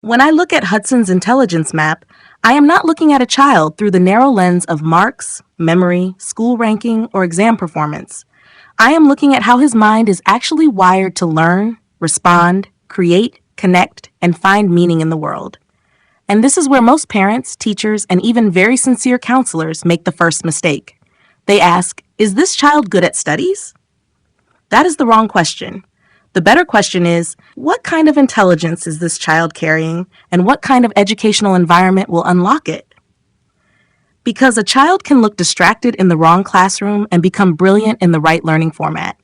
When I look at Hudson's intelligence map, I am not looking at a child through the narrow lens of marks, memory, school ranking, or exam performance. I am looking at how his mind is actually wired to learn, respond, create, connect, and find meaning in the world. And this is where most parents, teachers, and even very sincere counselors make the first mistake. They ask, is this child good at studies? That is the wrong question. The better question is, what kind of intelligence is this child carrying, and what kind of educational environment will unlock it? Because a child can look distracted in the wrong classroom and become brilliant in the right learning format.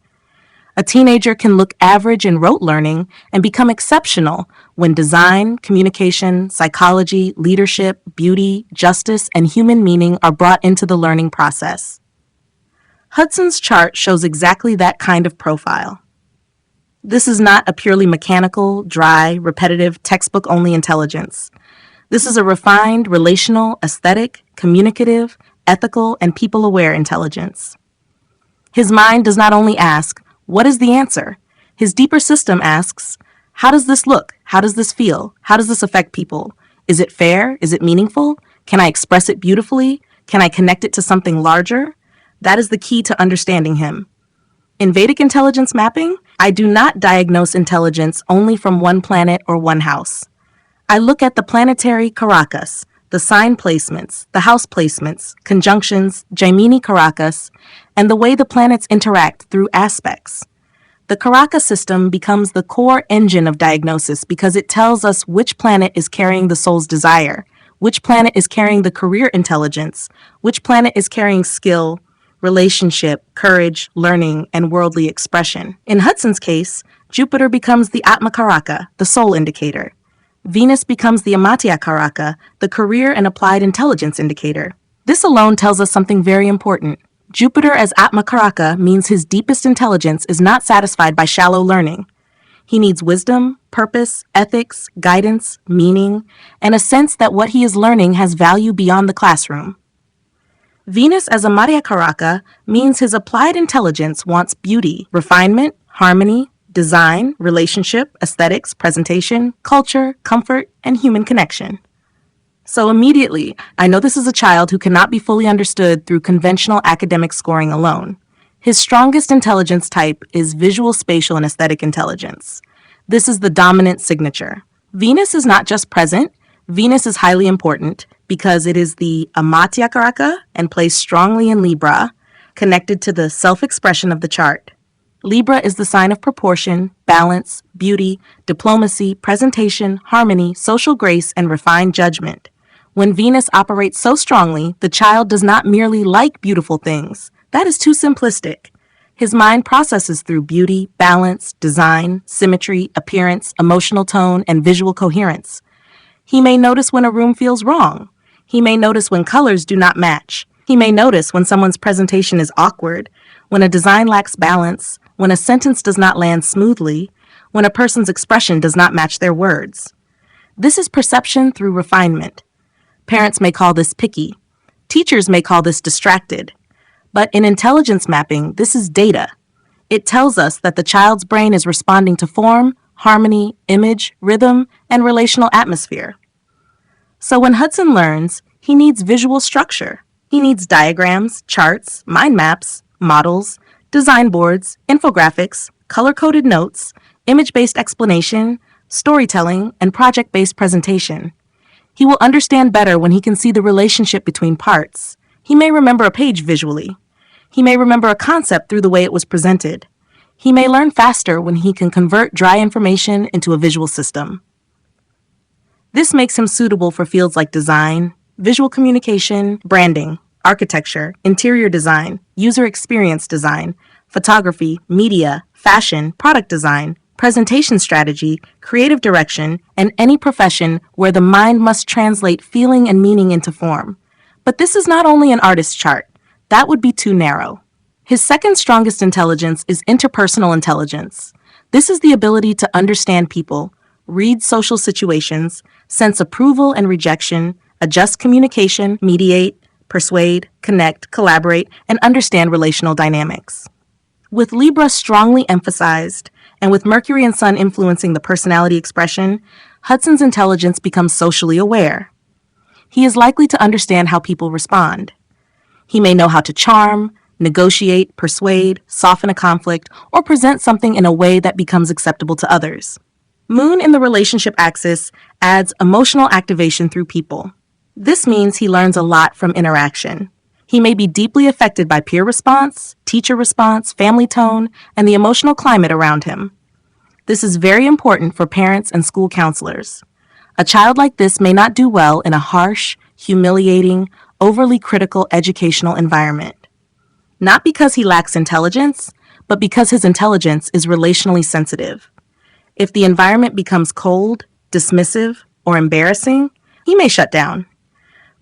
A teenager can look average in rote learning and become exceptional when design, communication, psychology, leadership, beauty, justice, and human meaning are brought into the learning process. Hudson's chart shows exactly that kind of profile. This is not a purely mechanical, dry, repetitive, textbook-only intelligence. This is a refined, relational, aesthetic, communicative, ethical, and people-aware intelligence. His mind does not only ask, what is the answer? His deeper system asks, how does this look? How does this feel? How does this affect people? Is it fair? Is it meaningful? Can I express it beautifully? Can I connect it to something larger? That is the key to understanding him. In Vedic Intelligence Mapping, I do not diagnose intelligence only from one planet or one house. I look at the planetary karakas, the sign placements, the house placements, conjunctions, Jaimini karakas, and the way the planets interact through aspects. The karaka system becomes the core engine of diagnosis because it tells us which planet is carrying the soul's desire, which planet is carrying the career intelligence, which planet is carrying skill, relationship, courage, learning, and worldly expression. In Hudson's case, Jupiter becomes the Atmakaraka, the soul indicator. Venus becomes the Amatyakaraka, the career and applied intelligence indicator. This alone tells us something very important. Jupiter as Atmakaraka means his deepest intelligence is not satisfied by shallow learning. He needs wisdom, purpose, ethics, guidance, meaning, and a sense that what he is learning has value beyond the classroom. Venus as Amatyakaraka means his applied intelligence wants beauty, refinement, harmony, design, relationship, aesthetics, presentation, culture, comfort, and human connection. So immediately, I know this is a child who cannot be fully understood through conventional academic scoring alone. His strongest intelligence type is visual, spatial, and aesthetic intelligence. This is the dominant signature. Venus is not just present, Venus is highly important because it is the Amatyakaraka and placed strongly in Libra, connected to the self-expression of the chart. Libra is the sign of proportion, balance, beauty, diplomacy, presentation, harmony, social grace, and refined judgment. When Venus operates so strongly, the child does not merely like beautiful things. That is too simplistic. His mind processes through beauty, balance, design, symmetry, appearance, emotional tone, and visual coherence. He may notice when a room feels wrong. He may notice when colors do not match. He may notice when someone's presentation is awkward, when a design lacks balance, when a sentence does not land smoothly, when a person's expression does not match their words. This is perception through refinement. Parents may call this picky. Teachers may call this distracted. But in intelligence mapping, this is data. It tells us that the child's brain is responding to form, harmony, image, rhythm, and relational atmosphere. So when Hudson learns, he needs visual structure. He needs diagrams, charts, mind maps, models, design boards, infographics, color-coded notes, image-based explanation, storytelling, and project-based presentation. He will understand better when he can see the relationship between parts. He may remember a page visually. He may remember a concept through the way it was presented. He may learn faster when he can convert dry information into a visual system. This makes him suitable for fields like design, visual communication, branding, architecture, interior design, user experience design, photography, media, fashion, product design, presentation strategy, creative direction, and any profession where the mind must translate feeling and meaning into form. But this is not only an artist's chart. That would be too narrow. His second strongest intelligence is interpersonal intelligence. This is the ability to understand people, read social situations, sense approval and rejection, adjust communication, mediate, persuade, connect, collaborate, and understand relational dynamics. With Libra strongly emphasized, and with Mercury and Sun influencing the personality expression, Hudson's intelligence becomes socially aware. He is likely to understand how people respond. He may know how to charm, negotiate, persuade, soften a conflict, or present something in a way that becomes acceptable to others. Moon in the relationship axis adds emotional activation through people. This means he learns a lot from interaction. He may be deeply affected by peer response, teacher response, family tone, and the emotional climate around him. This is very important for parents and school counselors. A child like this may not do well in a harsh, humiliating, overly critical educational environment. Not because he lacks intelligence, but because his intelligence is relationally sensitive. If the environment becomes cold, dismissive, or embarrassing, he may shut down.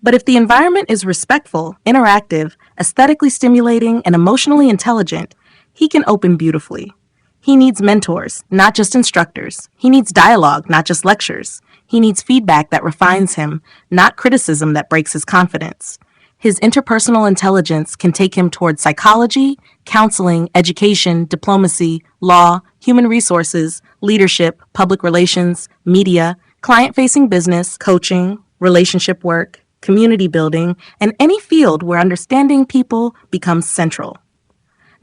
But if the environment is respectful, interactive, aesthetically stimulating, and emotionally intelligent, he can open beautifully. He needs mentors, not just instructors. He needs dialogue, not just lectures. He needs feedback that refines him, not criticism that breaks his confidence. His interpersonal intelligence can take him towards psychology, counseling, education, diplomacy, law, human resources, leadership, public relations, media, client-facing business, coaching, relationship work, community building, and any field where understanding people becomes central.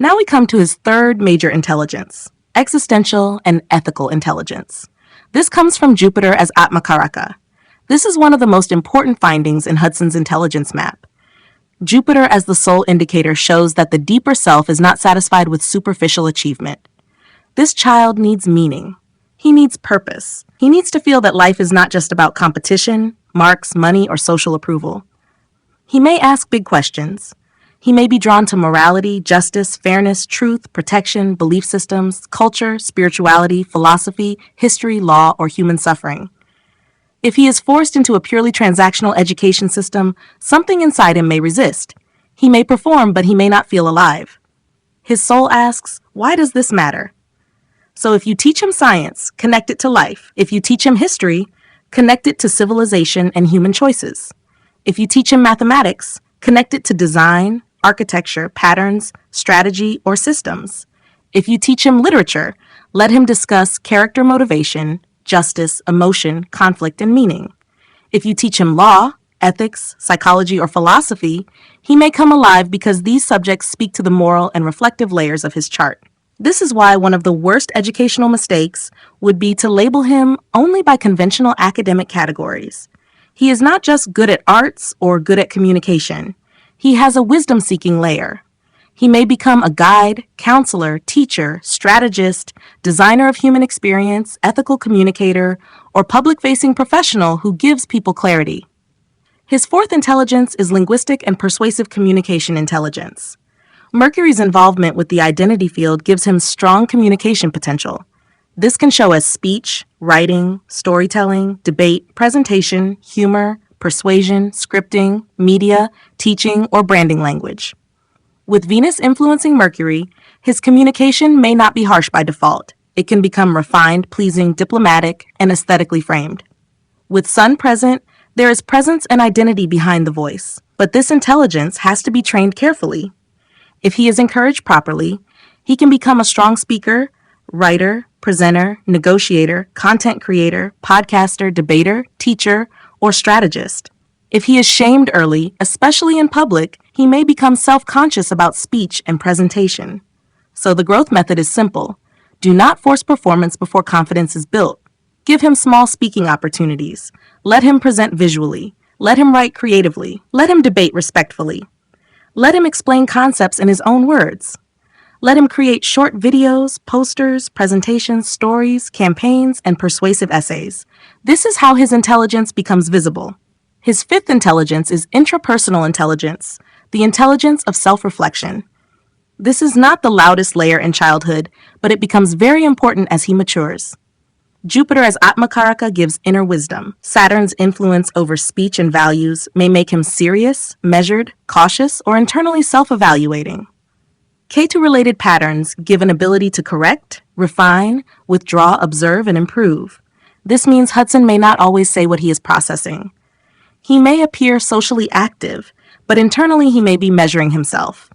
Now we come to his third major intelligence, existential and ethical intelligence. This comes from Jupiter as Atmakaraka. This is one of the most important findings in Hudson's intelligence map. Jupiter as the soul indicator shows that the deeper self is not satisfied with superficial achievement. This child needs meaning. He needs purpose. He needs to feel that life is not just about competition, marks, money, or social approval. He may ask big questions. He may be drawn to morality, justice, fairness, truth, protection, belief systems, culture, spirituality, philosophy, history, law, or human suffering. If he is forced into a purely transactional education system, something inside him may resist. He may perform, but he may not feel alive. His soul asks, why does this matter? So if you teach him science, connect it to life. If you teach him history, connect it to civilization and human choices. If you teach him mathematics, connect it to design, architecture, patterns, strategy, or systems. If you teach him literature, let him discuss character motivation, justice, emotion, conflict, and meaning. If you teach him law, ethics, psychology, or philosophy, he may come alive because these subjects speak to the moral and reflective layers of his chart. This is why one of the worst educational mistakes would be to label him only by conventional academic categories. He is not just good at arts or good at communication. He has a wisdom-seeking layer. He may become a guide, counselor, teacher, strategist, designer of human experience, ethical communicator, or public-facing professional who gives people clarity. His fourth intelligence is linguistic and persuasive communication intelligence. Mercury's involvement with the identity field gives him strong communication potential. This can show as speech, writing, storytelling, debate, presentation, humor, persuasion, scripting, media, teaching, or branding language. With Venus influencing Mercury, his communication may not be harsh by default. It can become refined, pleasing, diplomatic, and aesthetically framed. With Sun present, there is presence and identity behind the voice, but this intelligence has to be trained carefully. If he is encouraged properly, he can become a strong speaker, writer, presenter, negotiator, content creator, podcaster, debater, teacher, or strategist. If he is shamed early, especially in public, he may become self-conscious about speech and presentation. So the growth method is simple. Do not force performance before confidence is built. Give him small speaking opportunities. Let him present visually. Let him write creatively. Let him debate respectfully. Let him explain concepts in his own words. Let him create short videos, posters, presentations, stories, campaigns, and persuasive essays. This is how his intelligence becomes visible. His fifth intelligence is intrapersonal intelligence, the intelligence of self-reflection. This is not the loudest layer in childhood, but it becomes very important as he matures. Jupiter as Atmakaraka gives inner wisdom. Saturn's influence over speech and values may make him serious, measured, cautious, or internally self-evaluating. Ketu-related patterns give an ability to correct, refine, withdraw, observe, and improve. This means Hudson may not always say what he is processing. He may appear socially active, but internally he may be measuring himself.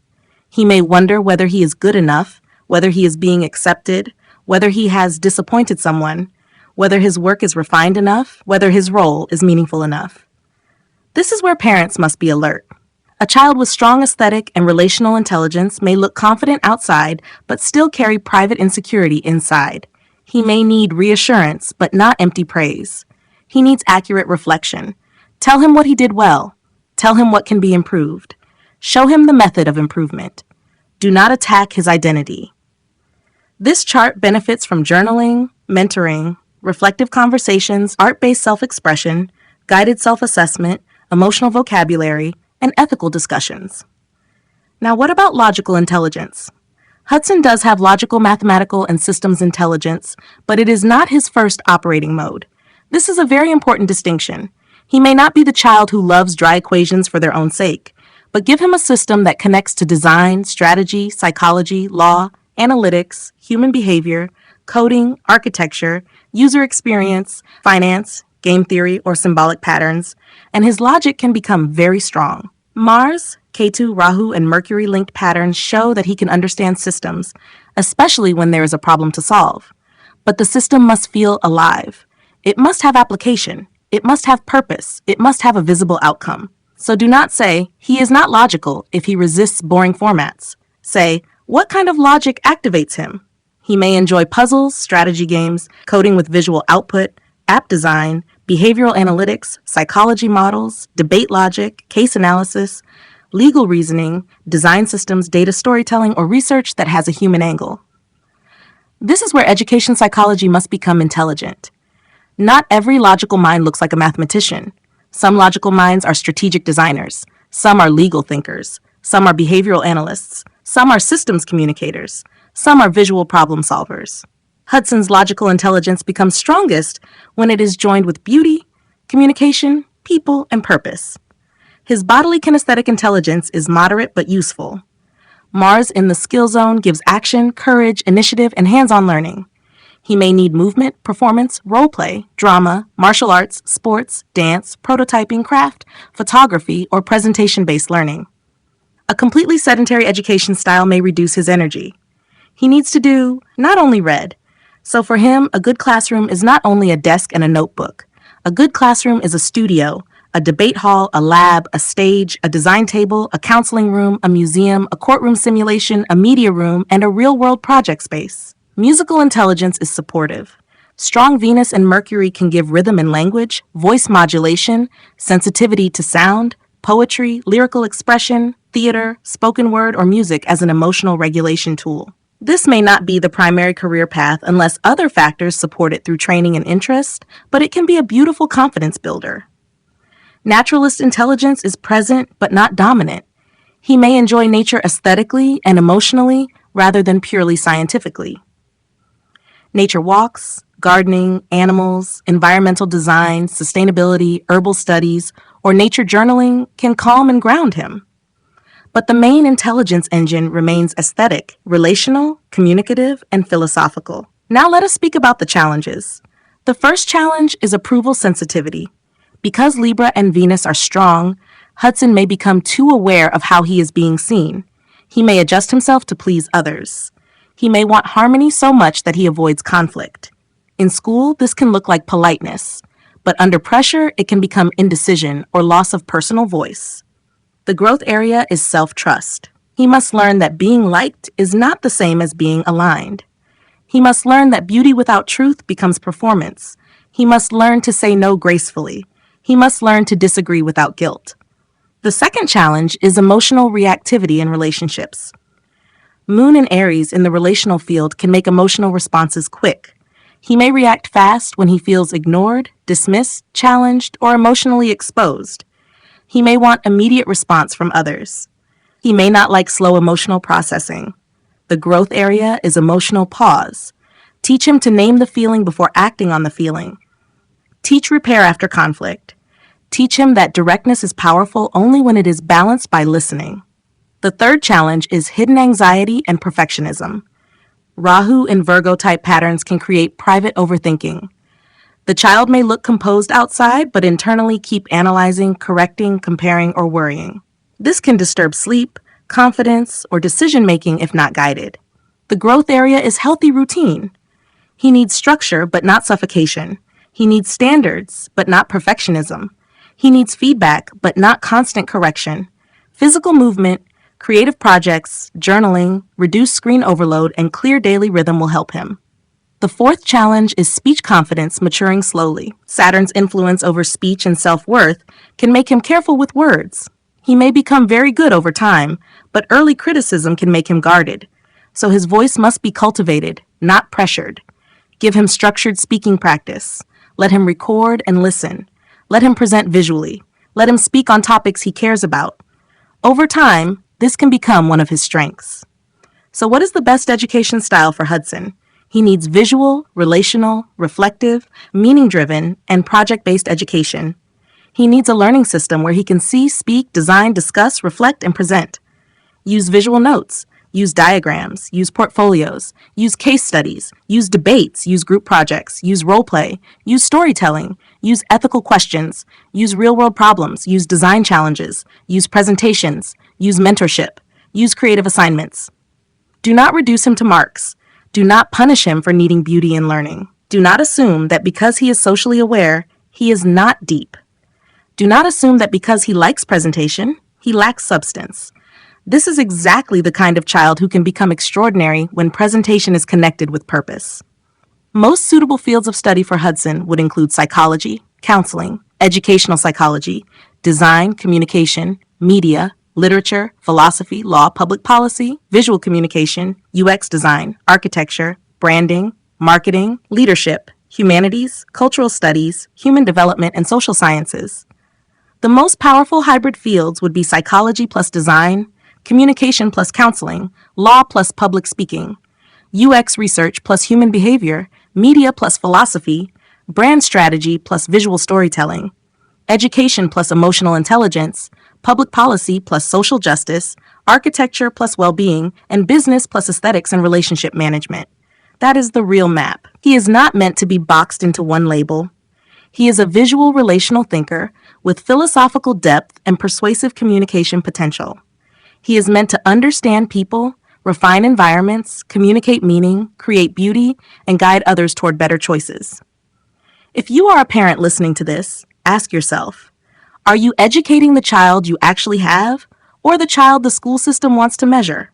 He may wonder whether he is good enough, whether he is being accepted, whether he has disappointed someone, whether his work is refined enough, whether his role is meaningful enough. This is where parents must be alert. A child with strong aesthetic and relational intelligence may look confident outside, but still carry private insecurity inside. He may need reassurance, but not empty praise. He needs accurate reflection. Tell him what he did well. Tell him what can be improved. Show him the method of improvement. Do not attack his identity. This chart benefits from journaling, mentoring, reflective conversations, art-based self-expression, guided self-assessment, emotional vocabulary, and ethical discussions. Now, what about logical intelligence? Hudson does have logical, mathematical, and systems intelligence, but it is not his first operating mode. This is a very important distinction. He may not be the child who loves dry equations for their own sake, but give him a system that connects to design, strategy, psychology, law, analytics, human behavior, coding, architecture, user experience, finance, game theory, or symbolic patterns, and his logic can become very strong. Mars, Ketu, Rahu, and Mercury-linked patterns show that he can understand systems, especially when there is a problem to solve. But the system must feel alive. It must have application. It must have purpose. It must have a visible outcome. So do not say, he is not logical if he resists boring formats. Say, what kind of logic activates him? He may enjoy puzzles, strategy games, coding with visual output, app design, behavioral analytics, psychology models, debate logic, case analysis, legal reasoning, design systems, data storytelling, or research that has a human angle. This is where education psychology must become intelligent. Not every logical mind looks like a mathematician. Some logical minds are strategic designers. Some are legal thinkers. Some are behavioral analysts. Some are systems communicators. Some are visual problem solvers. Hudson's logical intelligence becomes strongest when it is joined with beauty, communication, people, and purpose. His bodily kinesthetic intelligence is moderate but useful. Mars in the skill zone gives action, courage, initiative, and hands-on learning. He may need movement, performance, role play, drama, martial arts, sports, dance, prototyping, craft, photography, or presentation-based learning. A completely sedentary education style may reduce his energy. He needs to do not only read. So for him, a good classroom is not only a desk and a notebook. A good classroom is a studio, a debate hall, a lab, a stage, a design table, a counseling room, a museum, a courtroom simulation, a media room, and a real-world project space. Musical intelligence is supportive. Strong Venus and Mercury can give rhythm and language, voice modulation, sensitivity to sound, poetry, lyrical expression, theater, spoken word, or music as an emotional regulation tool. This may not be the primary career path unless other factors support it through training and interest, but it can be a beautiful confidence builder. Naturalist intelligence is present but not dominant. He may enjoy nature aesthetically and emotionally rather than purely scientifically. Nature walks, gardening, animals, environmental design, sustainability, herbal studies, or nature journaling can calm and ground him. But the main intelligence engine remains aesthetic, relational, communicative, and philosophical. Now let us speak about the challenges. The first challenge is approval sensitivity. Because Libra and Venus are strong, Hudson may become too aware of how he is being seen. He may adjust himself to please others. He may want harmony so much that he avoids conflict. In school, this can look like politeness, but under pressure, it can become indecision or loss of personal voice. The growth area is self-trust. He must learn that being liked is not the same as being aligned. He must learn that beauty without truth becomes performance. He must learn to say no gracefully. He must learn to disagree without guilt. The second challenge is emotional reactivity in relationships. Moon and Aries in the relational field can make emotional responses quick. He may react fast when he feels ignored, dismissed, challenged, or emotionally exposed. He may want immediate response from others. He may not like slow emotional processing. The growth area is emotional pause. Teach him to name the feeling before acting on the feeling. Teach repair after conflict. Teach him that directness is powerful only when it is balanced by listening. The third challenge is hidden anxiety and perfectionism. Rahu and Virgo-type patterns can create private overthinking. The child may look composed outside, but internally keep analyzing, correcting, comparing, or worrying. This can disturb sleep, confidence, or decision-making if not guided. The growth area is healthy routine. He needs structure, but not suffocation. He needs standards, but not perfectionism. He needs feedback, but not constant correction. Physical movement, creative projects, journaling, reduced screen overload, and clear daily rhythm will help him. The fourth challenge is speech confidence maturing slowly. Saturn's influence over speech and self-worth can make him careful with words. He may become very good over time, but early criticism can make him guarded. So his voice must be cultivated, not pressured. Give him structured speaking practice. Let him record and listen. Let him present visually. Let him speak on topics he cares about. Over time, this can become one of his strengths. So what is the best education style for Hudson? He needs visual, relational, reflective, meaning-driven, and project-based education. He needs a learning system where he can see, speak, design, discuss, reflect, and present. Use visual notes. Use diagrams. Use portfolios. Use case studies. Use debates. Use group projects. Use role play. Use storytelling. Use ethical questions. Use real-world problems. Use design challenges. Use presentations. Use mentorship. Use creative assignments. Do not reduce him to marks. Do not punish him for needing beauty in learning. Do not assume that because he is socially aware, he is not deep. Do not assume that because he likes presentation, he lacks substance. This is exactly the kind of child who can become extraordinary when presentation is connected with purpose. Most suitable fields of study for Hudson would include psychology, counseling, educational psychology, design, communication, media, literature, philosophy, law, public policy, visual communication, UX design, architecture, branding, marketing, leadership, humanities, cultural studies, human development, and social sciences. The most powerful hybrid fields would be psychology plus design, communication plus counseling, law plus public speaking, UX research plus human behavior, media plus philosophy, brand strategy plus visual storytelling, education plus emotional intelligence, public policy plus social justice, architecture plus well-being, and business plus aesthetics and relationship management. That is the real map. He is not meant to be boxed into one label. He is a visual relational thinker with philosophical depth and persuasive communication potential. He is meant to understand people, refine environments, communicate meaning, create beauty, and guide others toward better choices. If you are a parent listening to this, ask yourself, are you educating the child you actually have, or the child the school system wants to measure?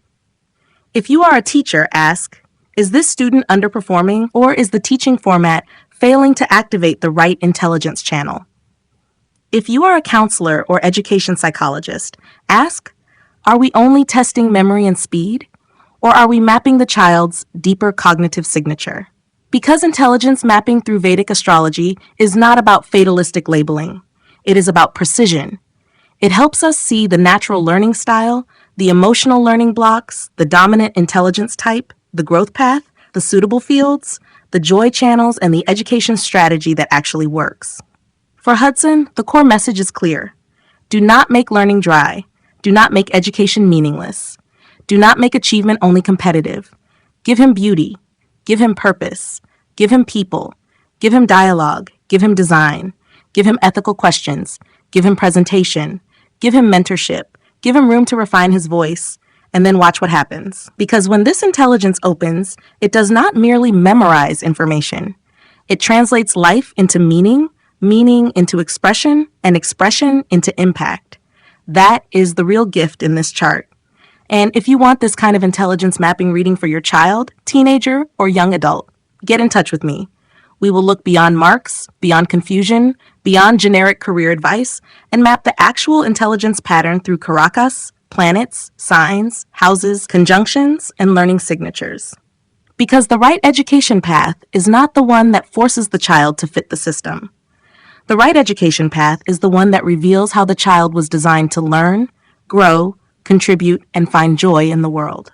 If you are a teacher, ask, is this student underperforming, or is the teaching format failing to activate the right intelligence channel? If you are a counselor or education psychologist, ask, are we only testing memory and speed, or are we mapping the child's deeper cognitive signature? Because intelligence mapping through Vedic astrology is not about fatalistic labeling. It is about precision. It helps us see the natural learning style, the emotional learning blocks, the dominant intelligence type, the growth path, the suitable fields, the joy channels, and the education strategy that actually works. For Hudson, the core message is clear. Do not make learning dry. Do not make education meaningless. Do not make achievement only competitive. Give him beauty. Give him purpose. Give him people. Give him dialogue. Give him design. Give him ethical questions. Give him presentation. Give him mentorship. Give him room to refine his voice. And then watch what happens. Because when this intelligence opens, it does not merely memorize information. It translates life into meaning, meaning into expression, and expression into impact. That is the real gift in this chart. And if you want this kind of intelligence mapping reading for your child, teenager, or young adult, get in touch with me. We will look beyond marks, beyond confusion, beyond generic career advice, and map the actual intelligence pattern through karakas, planets, signs, houses, conjunctions, and learning signatures. Because the right education path is not the one that forces the child to fit the system. The right education path is the one that reveals how the child was designed to learn, grow, contribute, and find joy in the world.